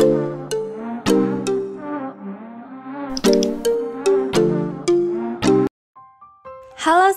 Halo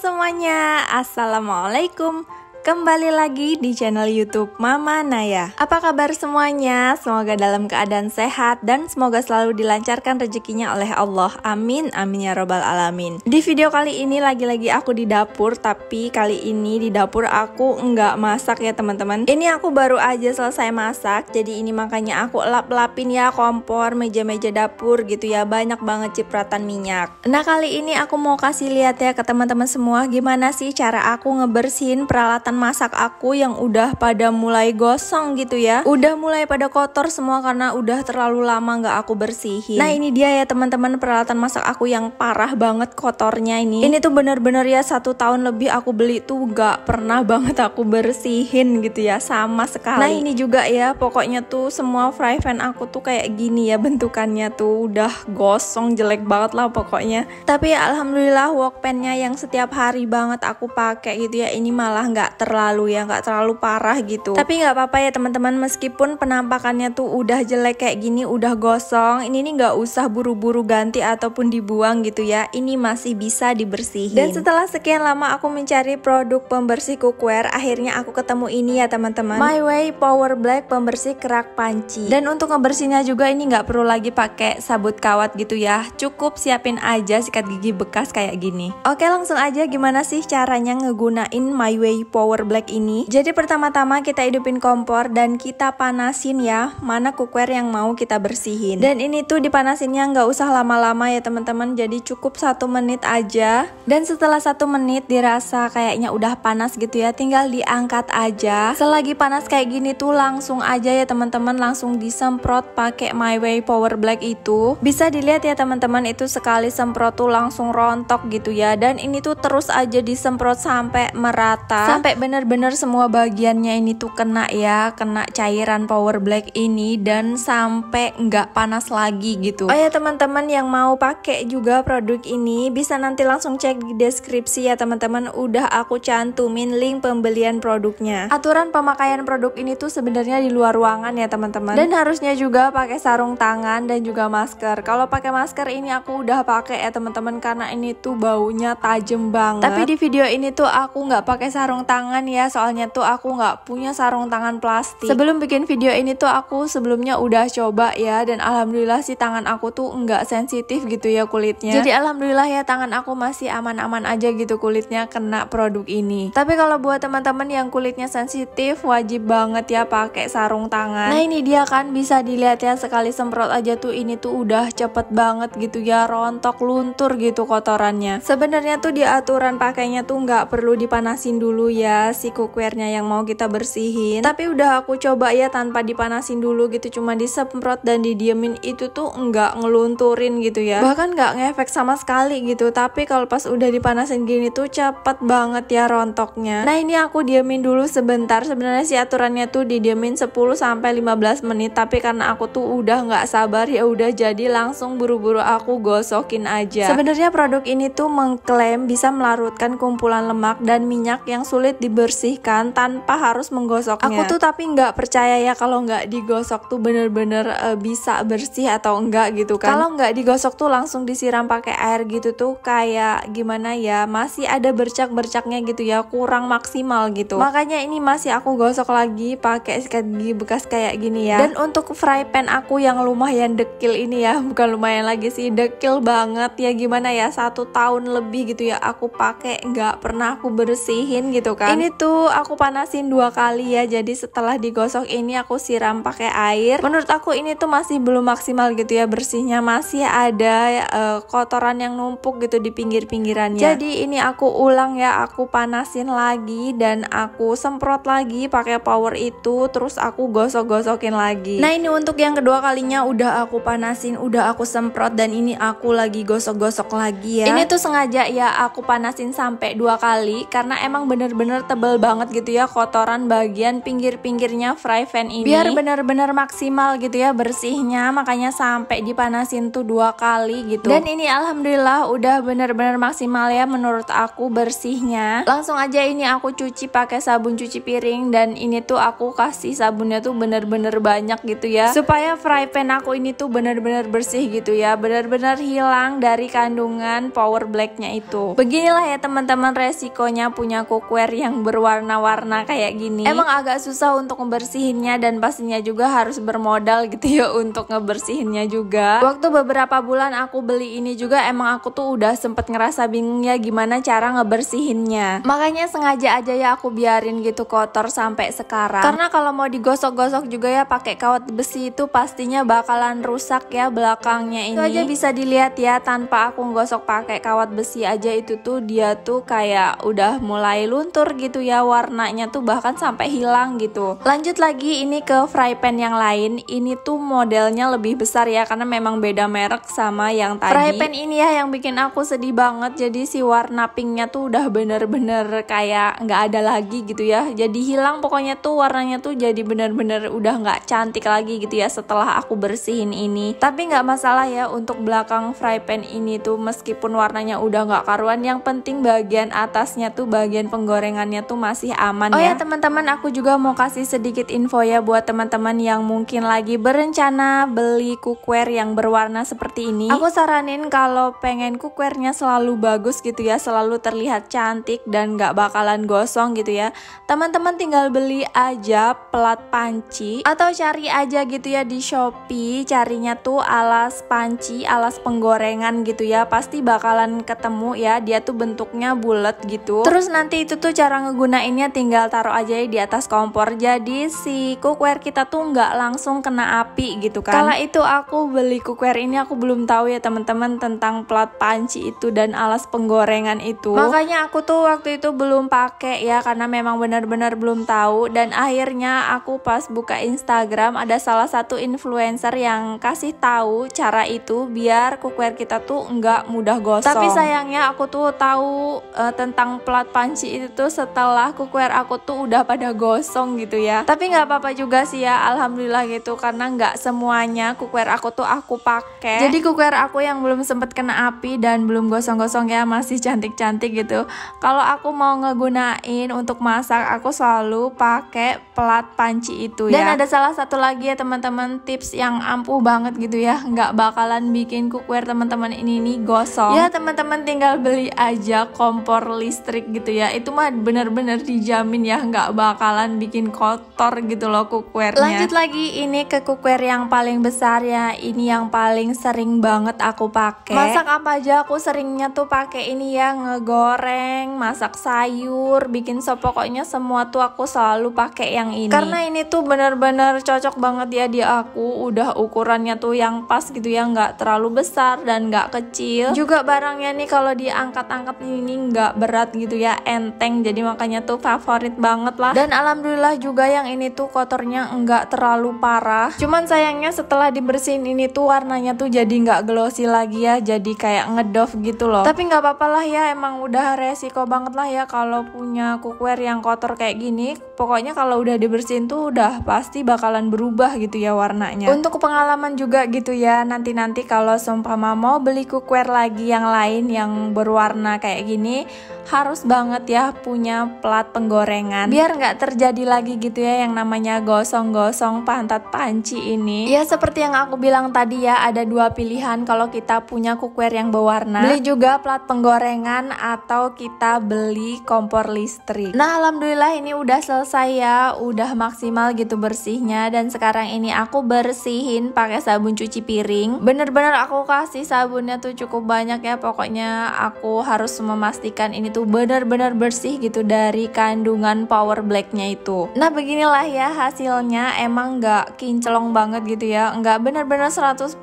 semuanya, assalamualaikum. Kembali lagi di channel YouTube Mama Naya. Apa kabar semuanya? Semoga dalam keadaan sehat dan semoga selalu dilancarkan rezekinya oleh Allah. Amin, amin ya robbal alamin. Di video kali ini lagi-lagi aku di dapur, tapi kali ini di dapur aku nggak masak ya teman-teman. Ini aku baru aja selesai masak, jadi ini makanya aku lap-lapin ya kompor, meja-meja dapur gitu ya. Banyak banget cipratan minyak. Nah kali ini aku mau kasih lihat ya ke teman-teman semua gimana sih cara aku ngebersihin peralatan masak aku yang udah pada mulai gosong gitu ya. Udah mulai pada kotor semua karena udah terlalu lama nggak aku bersihin. Nah ini dia ya teman-teman peralatan masak aku yang parah banget kotornya ini. Ini tuh bener-bener ya 1 tahun lebih aku beli tuh nggak pernah banget aku bersihin gitu ya sama sekali. Nah ini juga ya pokoknya tuh semua fry pan aku tuh kayak gini ya bentukannya tuh udah gosong jelek banget lah pokoknya. Tapi ya alhamdulillah wok pan-nya yang setiap hari banget aku pakai gitu ya ini malah nggak nggak terlalu parah gitu. Tapi nggak apa-apa ya teman-teman, meskipun penampakannya tuh udah jelek kayak gini, udah gosong, ini nih nggak usah buru-buru ganti ataupun dibuang gitu ya. Ini masih bisa dibersihin. Dan setelah sekian lama aku mencari produk pembersih cookware, akhirnya aku ketemu ini ya teman-teman. My Way Power Black pembersih kerak panci. Dan untuk ngebersihnya juga ini nggak perlu lagi pakai sabut kawat gitu ya. Cukup siapin aja sikat gigi bekas kayak gini. Oke langsung aja gimana sih caranya ngegunain My Way Power Black ini. Jadi pertama-tama kita hidupin kompor dan kita panasin ya mana cookware yang mau kita bersihin. Dan ini tuh dipanasinnya nggak usah lama-lama ya teman-teman, jadi cukup 1 menit aja. Dan setelah 1 menit dirasa kayaknya udah panas gitu ya, tinggal diangkat aja. Selagi panas kayak gini tuh langsung aja ya teman-teman, langsung disemprot pakai My Way Power Black itu. Bisa dilihat ya teman-teman, itu sekali semprot tuh langsung rontok gitu ya. Dan ini tuh terus aja disemprot sampai merata, sampai bener-bener semua bagiannya ini tuh kena ya, kena cairan Power Black ini dan sampai nggak panas lagi gitu. Oh ya teman-teman yang mau pakai juga produk ini bisa nanti langsung cek di deskripsi ya teman-teman, udah aku cantumin link pembelian produknya. Aturan pemakaian produk ini tuh sebenarnya di luar ruangan ya teman-teman, dan harusnya juga pakai sarung tangan dan juga masker. Kalau pakai masker ini aku udah pakai ya teman-teman karena ini tuh baunya tajam banget. Tapi di video ini tuh aku nggak pakai sarung tangan ya, soalnya tuh aku nggak punya sarung tangan plastik. Sebelum bikin video ini tuh aku sebelumnya udah coba ya, dan alhamdulillah sih tangan aku tuh nggak sensitif gitu ya kulitnya. Jadi alhamdulillah ya tangan aku masih aman-aman aja gitu kulitnya kena produk ini. Tapi kalau buat teman-teman yang kulitnya sensitif wajib banget ya pakai sarung tangan. Nah ini dia kan bisa dilihat ya, sekali semprot aja tuh ini tuh udah cepet banget gitu ya, rontok luntur gitu kotorannya. Sebenarnya tuh di aturan pakainya tuh nggak perlu dipanasin dulu ya si cookware-nya yang mau kita bersihin. Tapi udah aku coba ya tanpa dipanasin dulu gitu, cuma disemprot dan didiemin itu tuh nggak ngelunturin gitu ya, bahkan nggak ngefek sama sekali gitu. Tapi kalau pas udah dipanasin gini tuh cepet banget ya rontoknya. Nah ini aku diemin dulu sebentar. Sebenarnya sih aturannya tuh didiemin 10-15 menit, tapi karena aku tuh udah nggak sabar ya udah jadi langsung buru-buru aku gosokin aja. Sebenarnya produk ini tuh mengklaim bisa melarutkan kumpulan lemak dan minyak yang sulit dibersihkan tanpa harus menggosoknya. Aku tuh tapi nggak percaya ya kalau nggak digosok tuh bener-bener bisa bersih atau enggak gitu kan. Kalau nggak digosok tuh langsung disiram pakai air gitu tuh kayak gimana ya, masih ada bercak-bercaknya gitu ya, kurang maksimal gitu. Makanya ini masih aku gosok lagi pakai sikat gigi bekas kayak gini ya. Dan untuk fry pan aku yang lumayan dekil ini ya, bukan lumayan lagi sih, dekil banget ya, gimana ya, 1 tahun lebih gitu ya aku pakai nggak pernah aku bersihin gitu kan. Ini tuh aku panasin 2 kali ya, jadi setelah digosok ini aku siram pakai air. Menurut aku ini tuh masih belum maksimal gitu ya bersihnya, masih ada kotoran yang numpuk gitu di pinggir-pinggirannya. Jadi ini aku ulang ya, aku panasin lagi dan aku semprot lagi pakai power itu, terus aku gosok-gosokin lagi. Nah ini untuk yang kedua kalinya udah aku panasin, udah aku semprot, dan ini aku lagi gosok-gosok lagi ya. Ini tuh sengaja ya aku panasin sampai 2 kali karena emang bener-bener tebel banget gitu ya kotoran bagian pinggir-pinggirnya fry pan ini, biar benar-benar maksimal gitu ya bersihnya, makanya sampai dipanasin tuh 2 kali gitu. Dan ini alhamdulillah udah benar-benar maksimal ya menurut aku bersihnya. Langsung aja ini aku cuci pakai sabun cuci piring, dan ini tuh aku kasih sabunnya tuh bener-bener banyak gitu ya, supaya fry pan aku ini tuh bener-bener bersih gitu ya, bener-bener hilang dari kandungan power blacknya itu. Beginilah ya teman-teman resikonya punya cookware yang berwarna-warna kayak gini. Emang agak susah untuk ngebersihinnya, dan pastinya juga harus bermodal gitu ya untuk ngebersihinnya juga. Waktu beberapa bulan aku beli ini juga emang aku tuh udah sempet ngerasa bingung ya gimana cara ngebersihinnya. Makanya sengaja aja ya aku biarin gitu kotor sampai sekarang. Karena kalau mau digosok-gosok juga ya pakai kawat besi itu pastinya bakalan rusak ya belakangnya ini. Itu aja bisa dilihat ya, tanpa aku gosok pakai kawat besi aja itu tuh dia tuh kayak udah mulai luntur gitu ya, warnanya tuh bahkan sampai hilang gitu. Lanjut lagi ini ke fry pan yang lain. Ini tuh modelnya lebih besar ya, karena memang beda merek sama yang tadi. Fry pan ini ya yang bikin aku sedih banget. Jadi si warna pinknya tuh udah bener-bener kayak nggak ada lagi gitu ya. Jadi hilang pokoknya tuh warnanya tuh jadi bener-bener udah nggak cantik lagi gitu ya setelah aku bersihin ini. Tapi nggak masalah ya untuk belakang fry pan ini tuh, meskipun warnanya udah nggak karuan, yang penting bagian atasnya tuh, bagian penggorengannya tuh masih aman ya. Oh ya teman-teman, aku juga mau kasih sedikit info ya buat teman-teman yang mungkin lagi berencana beli cookware yang berwarna seperti ini. Aku saranin kalau pengen cookwarenya selalu bagus gitu ya, selalu terlihat cantik dan nggak bakalan gosong gitu ya, teman-teman tinggal beli aja pelat panci, atau cari aja gitu ya di Shopee, carinya tuh alas panci, alas penggorengan gitu ya, pasti bakalan ketemu ya. Dia tuh bentuknya bulat gitu. Terus nanti itu tuh cara ngegunainnya tinggal taruh aja di atas kompor, jadi si cookware kita tuh nggak langsung kena api gitu kan. Kala itu aku beli cookware ini aku belum tahu ya teman-teman tentang pelat panci itu dan alas penggorengan itu, makanya aku tuh waktu itu belum pakai ya, karena memang benar-benar belum tahu. Dan akhirnya aku pas buka Instagram ada salah satu influencer yang kasih tahu cara itu biar cookware kita tuh nggak mudah gosong. Tapi sayangnya aku tuh tahu tentang pelat panci itu tuh setelah cookware aku tuh udah pada gosong gitu ya. Tapi nggak apa-apa juga sih ya, alhamdulillah gitu, karena nggak semuanya cookware aku tuh aku pakai. Jadi cookware aku yang belum sempet kena api dan belum gosong-gosong ya masih cantik-cantik gitu. Kalau aku mau ngegunain untuk masak, aku selalu pakai pelat panci itu ya. Dan ada salah satu lagi ya teman-teman, tips yang ampuh banget gitu ya, nggak bakalan bikin cookware teman-teman ini nih gosong ya. Teman-teman tinggal beli aja kompor listrik gitu ya, itu mah bener-bener dijamin ya nggak bakalan bikin kotor gitu loh cookwarenya. Lanjut lagi ini ke cookware yang paling besar ya, ini yang paling sering banget aku pakai. Masak apa aja aku seringnya tuh pakai ini ya, ngegoreng, masak sayur, bikin sop, pokoknya semua tuh aku selalu pakai yang ini. Karena ini tuh bener-bener cocok banget ya di aku, udah ukurannya tuh yang pas gitu ya, nggak terlalu besar dan nggak kecil. Juga barangnya nih kalau diangkat-angkat ini nggak berat gitu ya, enteng, jadi makanya tuh favorit banget lah. Dan alhamdulillah juga yang ini tuh kotornya nggak terlalu parah. Cuman sayangnya setelah dibersihin ini tuh warnanya tuh jadi nggak glossy lagi ya, jadi kayak ngedoff gitu loh. Tapi nggak apa-apa lah ya, emang udah resiko banget lah ya kalau punya cookware yang kotor kayak gini. Pokoknya kalau udah dibersihin tuh udah pasti bakalan berubah gitu ya warnanya. Untuk pengalaman juga gitu ya, nanti kalau seumpama mau beli cookware lagi yang lain yang berwarna kayak gini, harus banget ya punya pelat penggorengan biar nggak terjadi lagi gitu ya yang namanya gosong-gosong pantat panci ini. Ya seperti yang aku bilang tadi ya, ada dua pilihan kalau kita punya cookware yang berwarna, beli juga plat penggorengan atau kita beli kompor listrik. Nah alhamdulillah ini udah selesai ya, udah maksimal gitu bersihnya. Dan sekarang ini aku bersihin pakai sabun cuci piring. Bener-bener aku kasih sabunnya tuh cukup banyak ya, pokoknya aku harus memastikan ini tuh bener-bener bersih gitu dari kandungan power blacknya itu. Nah beginilah ya hasilnya, emang nggak kinclong banget gitu ya, nggak bener-bener 100%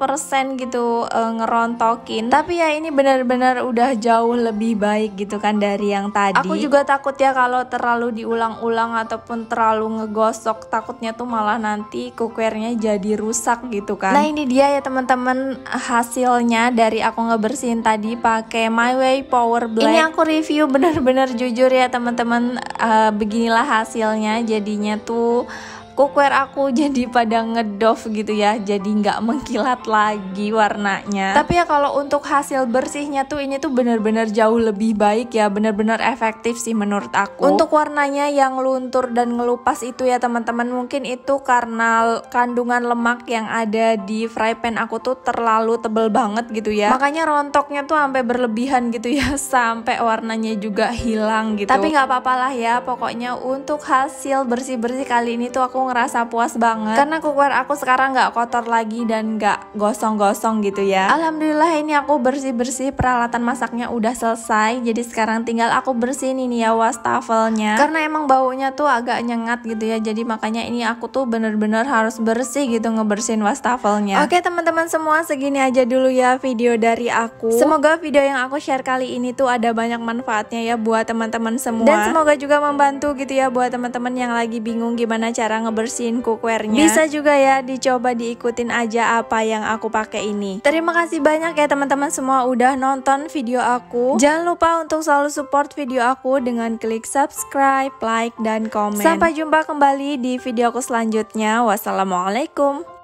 gitu ngerontokin, tapi ya ini bener-bener udah jauh lebih baik gitu kan dari yang tadi. Aku juga takut ya kalau terlalu diulang-ulang ataupun terlalu ngegosok, takutnya tuh malah nanti cookwarenya jadi rusak gitu kan. Nah ini dia ya teman-teman hasilnya dari aku ngebersihin tadi pakai My Way Power Black. Ini aku review itu benar-benar jujur ya teman-teman, beginilah hasilnya. Jadinya tuh cookware aku jadi pada ngedove gitu ya, jadi nggak mengkilat lagi warnanya. Tapi ya kalau untuk hasil bersihnya tuh ini tuh bener-bener jauh lebih baik ya, bener-bener efektif sih menurut aku. Untuk warnanya yang luntur dan ngelupas itu ya teman-teman, mungkin itu karena kandungan lemak yang ada di fry pan aku tuh terlalu tebel banget gitu ya, makanya rontoknya tuh sampai berlebihan gitu ya, sampai warnanya juga hilang gitu. Tapi nggak apa-apa lah ya, pokoknya untuk hasil bersih-bersih kali ini tuh aku ngerasa puas banget karena cookware aku sekarang nggak kotor lagi dan nggak gosong-gosong gitu ya. Alhamdulillah ini aku bersih-bersih, peralatan masaknya udah selesai. Jadi sekarang tinggal aku bersihin ini ya wastafelnya, karena emang baunya tuh agak nyengat gitu ya. Jadi makanya ini aku tuh bener-bener harus bersih gitu, ngebersihin wastafelnya. Oke teman-teman semua, segini aja dulu ya video dari aku. Semoga video yang aku share kali ini tuh ada banyak manfaatnya ya buat teman-teman semua, dan semoga juga membantu gitu ya buat teman-teman yang lagi bingung gimana cara bersihin cookware-nya. Bisa juga ya dicoba, diikutin aja apa yang aku pakai ini. Terima kasih banyak ya teman-teman semua udah nonton video aku. Jangan lupa untuk selalu support video aku dengan klik subscribe, like, dan komen. Sampai jumpa kembali di video aku selanjutnya. Wassalamualaikum.